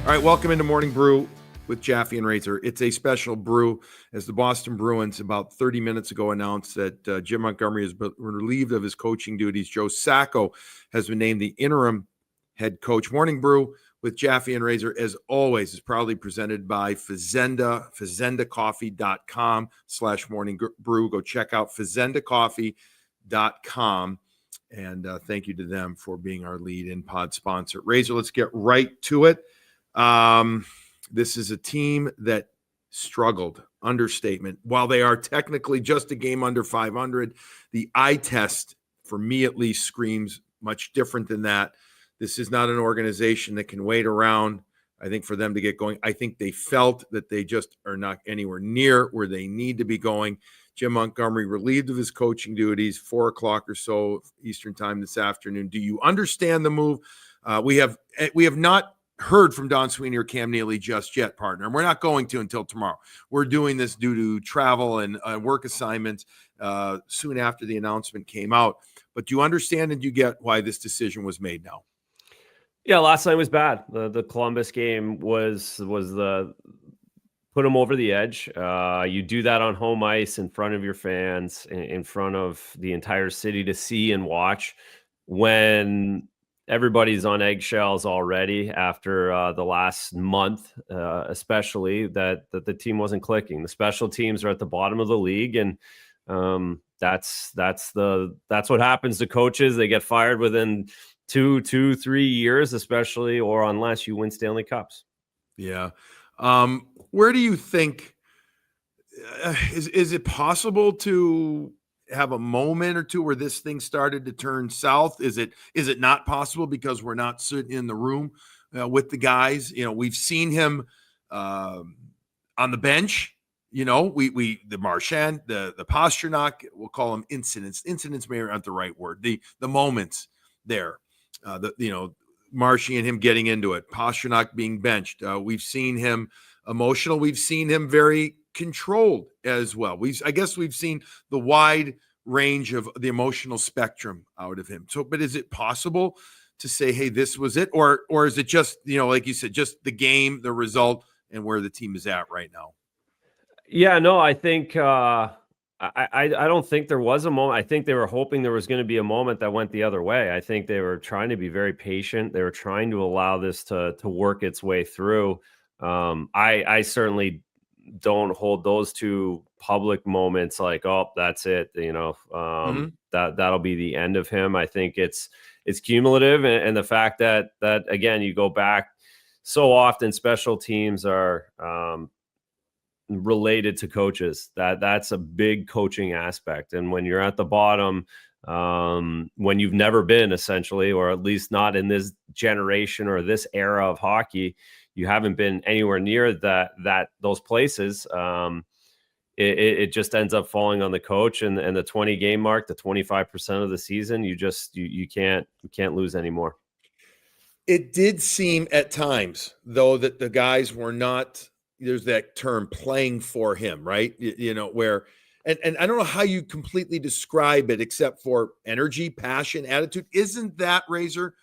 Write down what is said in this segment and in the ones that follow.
All right, welcome into Morning Brew with Jaffe and Razor. It's a special brew as the Boston Bruins about 30 minutes ago announced that Jim Montgomery has been relieved of his coaching duties. Joe Sacco has been named the interim head coach. Morning Brew with Jaffe and Razor, as always, is proudly presented by Fazenda, fazendacoffee.com/morning brew. Go check out fazendacoffee.com. And thank you to them for being our lead in pod sponsor. Razor, let's get right to it. This is a team that struggled, understatement. While they are technically just a game under 500, the eye test, for me at least, screams much different than that. This is not an organization that can wait around, I think, for them to get going. I think they felt that they just are not anywhere near where they need to be going. Jim Montgomery relieved of his coaching duties, 4 o'clock or so Eastern time this afternoon. Do you understand the move? We have not heard from Don Sweeney or Cam Neely just yet, partner. And we're not going to until tomorrow. We're doing this due to travel and work assignments soon after the announcement came out. But do you understand and do you get why this decision was made now? Yeah, last night was bad. The Columbus game was the put them over the edge. You do that on home ice in front of your fans, in front of the entire city to see and watch when everybody's on eggshells already after the last month, especially that the team wasn't clicking. The special teams are at the bottom of the league, and that's what happens to coaches. They get fired within 3 years, especially, or unless you win Stanley Cups. Yeah. Where do you think is it possible to have a moment or two where this thing started to turn south? Is it not possible because we're not sitting in the room with the guys? You know, we've seen him on the bench. You know, the Marchand, the Pasternak, we'll call them incidents. Incidents may aren't the right word. The moments there, Marshy and him getting into it, Pasternak being benched. We've seen him emotional. We've seen him very controlled as well. I guess we've seen the wide range of the emotional spectrum out of him. So, but is it possible to say, hey, this was it? Or is it just, like you said, just the game, the result, and where the team is at right now? Yeah, no, I think I don't think there was a moment. I think they were hoping there was going to be a moment that went the other way. I think they were trying to be very patient. They were trying to allow this to work its way through. I certainly don't hold those two public moments like, oh, that's it. That'll be the end of him. I think it's cumulative. And the fact that again, you go back so often, special teams are, related to coaches. That's a big coaching aspect. And when you're at the bottom, when you've never been, essentially, or at least not in this generation or this era of hockey, you haven't been anywhere near those places. It just ends up falling on the coach, and the 20 game mark, the 25% of the season, you can't lose anymore. It did seem at times, though, that the guys were not, there's that term, playing for him, right? Where, and I don't know how you completely describe it except for energy, passion, attitude. Isn't that, Razor,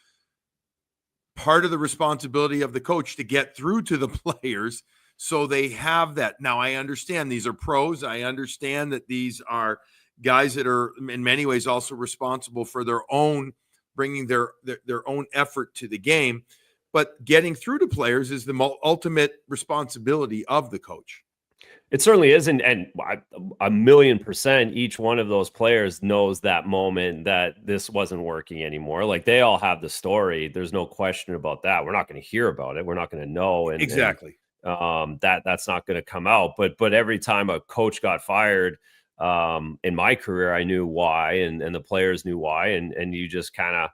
part of the responsibility of the coach to get through to the players so they have that? Now, I understand these are pros. I understand that these are guys that are in many ways also responsible for their own, bringing their own effort to the game. But getting through to players is the ultimate responsibility of the coach. It certainly is. And 1,000,000% each one of those players knows that moment that this wasn't working anymore. Like, they all have the story. There's no question about that. We're not going to hear about it. We're not going to know. Exactly. That's not going to come out. But every time a coach got fired in my career, I knew why, and the players knew why. And you just kind of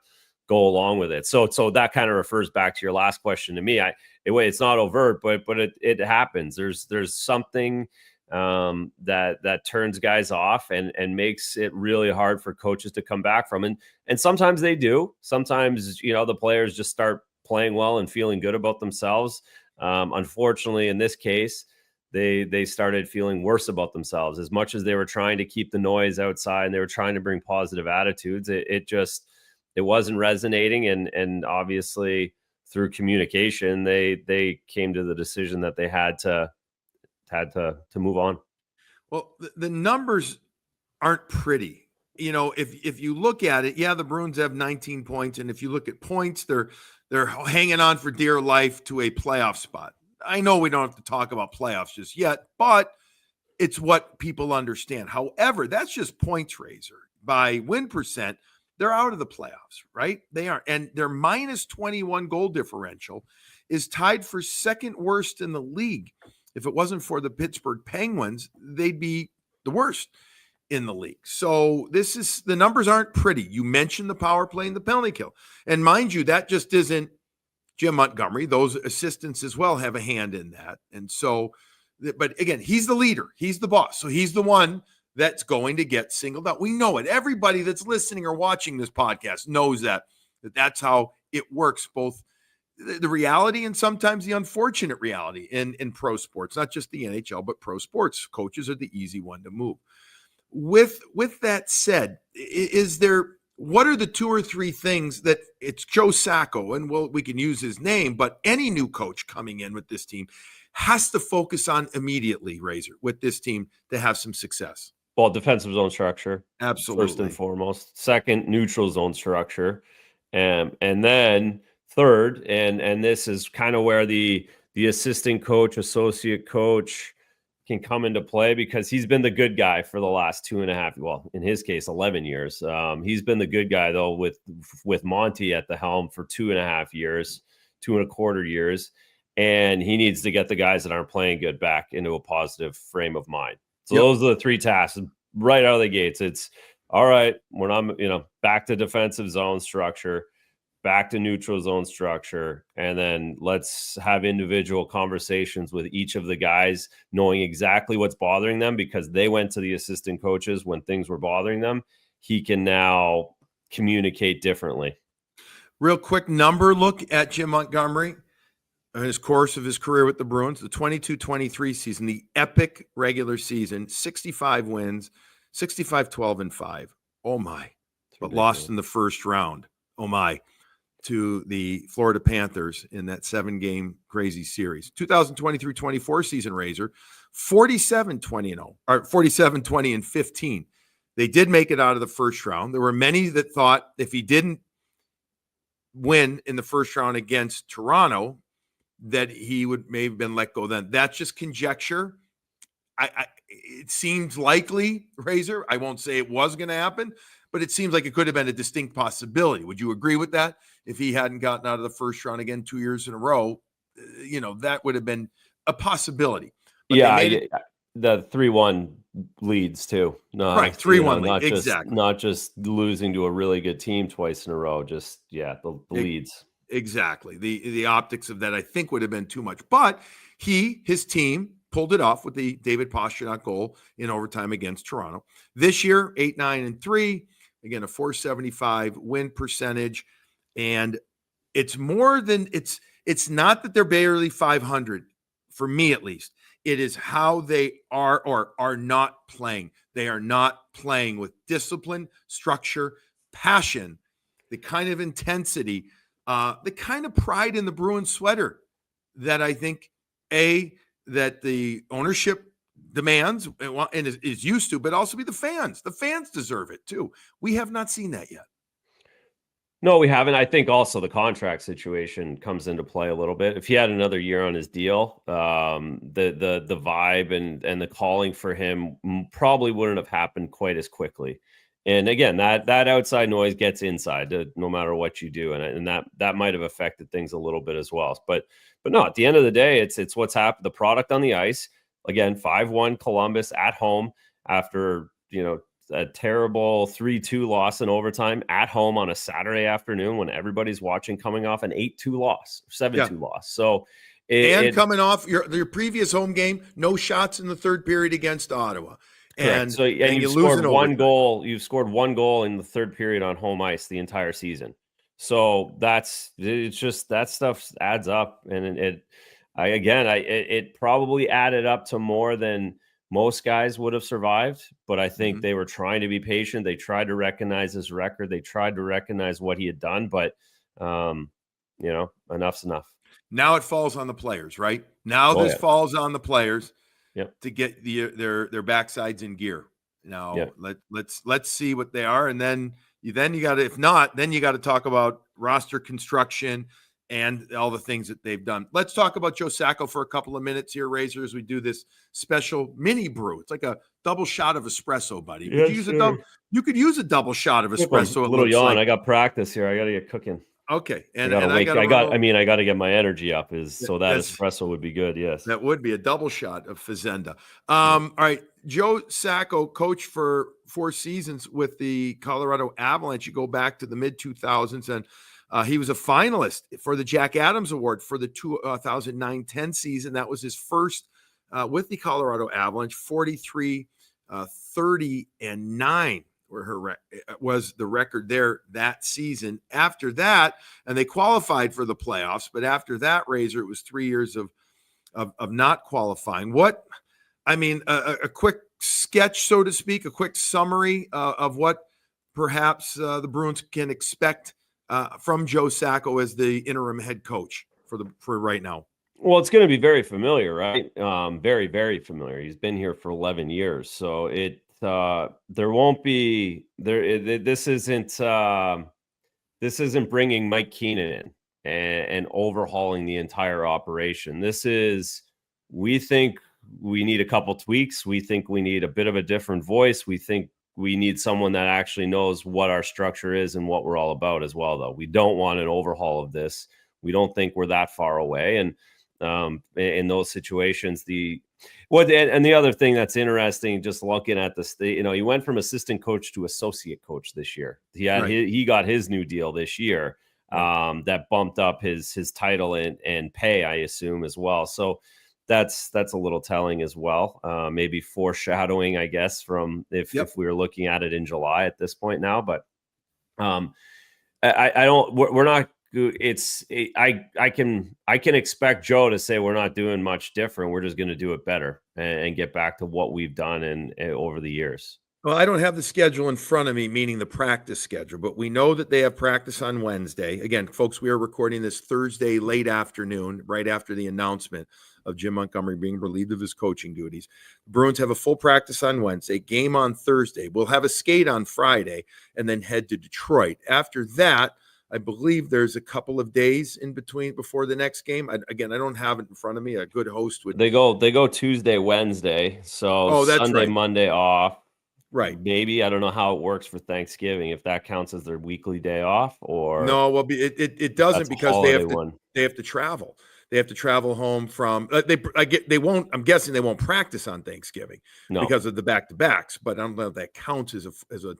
go along with it. So that kind of refers back to your last question to me. It's not overt, but it happens. There's something that turns guys off and makes it really hard for coaches to come back from. And sometimes they do. Sometimes, the players just start playing well and feeling good about themselves. Unfortunately, in this case, they started feeling worse about themselves. As much as they were trying to keep the noise outside and they were trying to bring positive attitudes, it wasn't resonating. And obviously through communication, they came to the decision that they had to move on. Well, the numbers aren't pretty. If you look at it, yeah, the Bruins have 19 points, and if you look at points, they're hanging on for dear life to a playoff spot. I know we don't have to talk about playoffs just yet, but it's what people understand. However, that's just points, Razor. By win percent, they're out of the playoffs, right? They are. And their minus 21 goal differential is tied for second worst in the league. If it wasn't for the Pittsburgh Penguins, they'd be the worst in the league. So the numbers aren't pretty. You mentioned the power play and the penalty kill. And mind you, that just isn't Jim Montgomery. Those assistants as well have a hand in that. And so, but again, he's the leader. He's the boss. So he's the one that's going to get singled out. We know it. Everybody that's listening or watching this podcast knows that's how it works, both the reality and sometimes the unfortunate reality in pro sports, not just the NHL, but pro sports. Coaches are the easy one to move. With that said, what are the 2 or 3 things that it's Joe Sacco, and we can use his name, but any new coach coming in with this team has to focus on immediately, Razor, with this team to have some success? Well, defensive zone structure. Absolutely. First and foremost. Second, neutral zone structure. And then third, and this is kind of where the assistant coach, associate coach can come into play, because he's been the good guy for the last 2.5, well, in his case, 11 years. He's been the good guy, though, with Monty at the helm for 2.5 years, 2.25 years. And he needs to get the guys that aren't playing good back into a positive frame of mind. So Those are the 3 tasks right out of the gates. It's all right, when I'm, back to defensive zone structure, back to neutral zone structure, and then let's have individual conversations with each of the guys, knowing exactly what's bothering them, because they went to the assistant coaches when things were bothering them. He can now communicate differently. Real quick number look at Jim Montgomery in his course of his career with the Bruins, the 22-23 season, the epic regular season, 65 wins, 65-12-5. Oh my. But lost in the first round. Oh my. To the Florida Panthers in that 7-game crazy series. 2023-24 season, Razor, 47-20-0, or 47-20-15. They did make it out of the first round. There were many that thought if he didn't win in the first round against Toronto, that he would may have been let go then. That's just conjecture. It seems likely, Razor. I won't say it was going to happen, but it seems like it could have been a distinct possibility. Would you agree with that? If he hadn't gotten out of the first round again 2 years in a row, that would have been a possibility. But the 3-1 leads too. No, right, 3-1 lead. Exactly. Not just losing to a really good team twice in a row. Just the leads. Exactly. The optics of that, I think, would have been too much. But his team pulled it off with the David Pastrnak goal in overtime against Toronto. This year, 8-9-3, again, a .475 win percentage. And it's more than it's not that they're barely 500, for me at least. It is how they are or are not playing. They are not playing with discipline, structure, passion, the kind of intensity, the kind of pride in the Bruins sweater that I think, that the ownership demands and is used to, but also the fans. The fans deserve it too. We have not seen that yet. No, we haven't. I think also the contract situation comes into play a little bit. If he had another year on his deal, the vibe and the calling for him probably wouldn't have happened quite as quickly. And again, that outside noise gets inside no matter what you do, and that might have affected things a little bit as well. But no, at the end of the day, it's what's happened. The product on the ice. Again, 5-1 Columbus at home after a terrible 3-2 loss in overtime at home on a Saturday afternoon when everybody's watching, coming off an 8-2 loss, 7-2 loss. So coming off your previous home game, no shots in the third period against Ottawa. And you scored one goal. You've scored one goal in the third period on home ice the entire season. So it's just that stuff adds up, and it probably added up to more than most guys would have survived, but I think they were trying to be patient. They tried to recognize his record. They tried to recognize what he had done, but Enough's enough. Now it falls on the players, right? Now Oh this yeah. falls on the players Yep. to get their backsides in gear. Now Yeah. let's see what they are, and then you got to, if not, then you got to talk about roster construction and all the things that they've done. Let's talk about Joe Sacco for a couple of minutes here, Razor, as we do this special mini brew. It's like a double shot of espresso, buddy. Could you use a double? You could use a double shot of espresso. A It little looks yawn. like. I got practice here. I got to get cooking. Okay, I got to wake. I got to get my energy up. So that espresso would be good. Yes, that would be a double shot of Fazenda. All right, Joe Sacco, coach for 4 seasons with the Colorado Avalanche. You go back to the mid 2000s, and he was a finalist for the Jack Adams Award for the 2009-10 season. That was his first with the Colorado Avalanche. 43, 30, and 9 was the record there that season. After that, and they qualified for the playoffs, but after that, Razor, it was 3 years of not qualifying. A quick sketch, so to speak, a quick summary of what perhaps the Bruins can expect from Joe Sacco as the interim head coach for right now. Well, it's going to be very familiar, right? Very, very familiar. He's been here for 11 years, so there won't be there. This isn't bringing Mike Keenan in and overhauling the entire operation. We think we need a couple tweaks. We think we need a bit of a different voice. We think we need someone that actually knows what our structure is and what we're all about as well, though. We don't want an overhaul of this. We don't think we're that far away. And in those situations, the other thing that's interesting, just looking at this, he went from assistant coach to associate coach this year. He got his new deal this year that bumped up his title and pay, I assume, as well. So that's a little telling as well. Maybe foreshadowing, I guess, from if we were looking at it in July at this point now. But we're not. I can expect Joe to say we're not doing much different. We're just going to do it better and get back to what we've done over the years. Well, I don't have the schedule in front of me, meaning the practice schedule, but we know that they have practice on Wednesday. Again, folks, we are recording this Thursday late afternoon, right after the announcement of Jim Montgomery being relieved of his coaching duties. The Bruins have a full practice on Wednesday, game on Thursday. We'll have a skate on Friday and then head to Detroit. After that, I believe there's a couple of days in between before the next game. I don't have it in front of me. A good host would. They go Tuesday, Wednesday. So that's Sunday, right. Monday off. Right. Maybe. I don't know how it works for Thanksgiving, if that counts as their weekly day off or. No, well, it doesn't, because they have to travel. They have to travel home from I'm guessing they won't practice on Thanksgiving because of the back-to-backs, but I don't know if that counts as a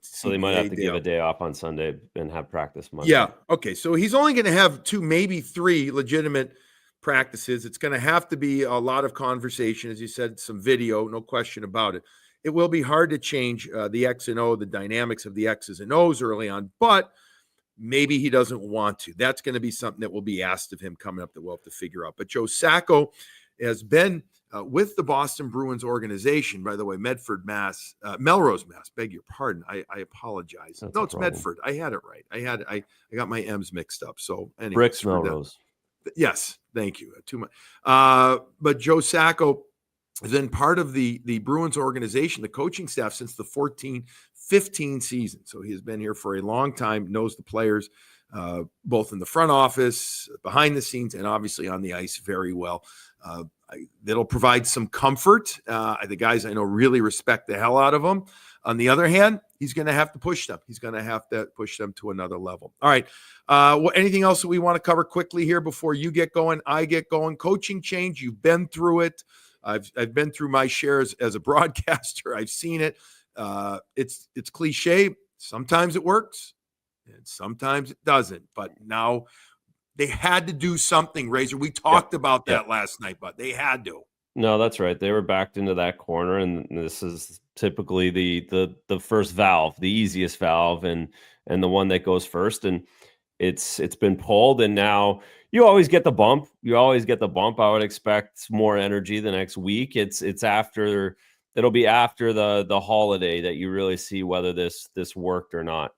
so they might have to give a day off on Sunday and have practice Monday. Yeah. Okay. So he's only going to have 2, maybe 3 legitimate practices. It's going to have to be a lot of conversation, as you said, some video, no question about it. It will be hard to change the X and O, the dynamics of the X's and O's early on, but maybe he doesn't want to. That's going to be something that will be asked of him coming up that we'll have to figure out. But Joe Sacco has been with the Boston Bruins organization, by the way, Melrose, Mass. Beg your pardon. I apologize. That's no, it's Medford. I had it right. I got my M's mixed up. So anyway, Bricks Melrose. Yes, thank you. Too much. But Joe Sacco has been part of the Bruins organization, the coaching staff, since the 14-15 season. So he has been here for a long time, knows the players, both in the front office, behind the scenes, and obviously on the ice very well. That'll provide some comfort. The guys I know really respect the hell out of him. On the other hand, he's going to have to push them. He's going to have to push them to another level. All right. Anything else that we want to cover quickly here before you get going, I get going? Coaching change, you've been through it. I've been through my shares as a broadcaster. I've seen it. It's cliche. Sometimes it works and sometimes it doesn't. But now they had to do something, Razor. We talked about that last night, but they had to. No, that's right. They were backed into that corner, and this is typically the first valve, the easiest valve, and the one that goes first. And it's been pulled, and now you always get the bump. I would expect more energy the next week. It'll be after the holiday that you really see whether this worked or not.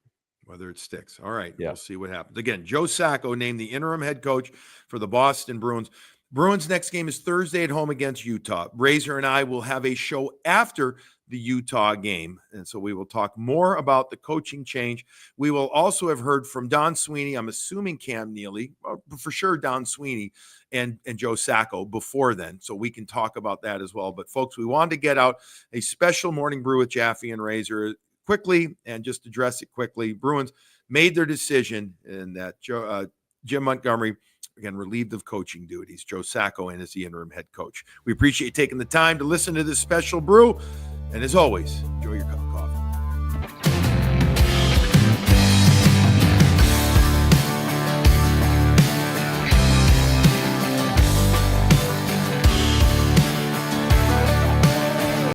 Whether it sticks. All right. Yeah. We'll see what happens. Again, Joe Sacco named the interim head coach for the Boston Bruins. Bruins next game is Thursday at home against Utah. Razor and I will have a show after the Utah game. And so we will talk more about the coaching change. We will also have heard from Don Sweeney, I'm assuming Cam Neely, for sure Don Sweeney and Joe Sacco before then. So we can talk about that as well. But folks, we wanted to get out a special morning brew with Jaffe and Razor quickly and just address it quickly. Bruins made their decision and that Jim Montgomery, again, relieved of coaching duties. Joe Sacco in as the interim head coach. We appreciate you taking the time to listen to this special brew. And as always, enjoy your cup of coffee.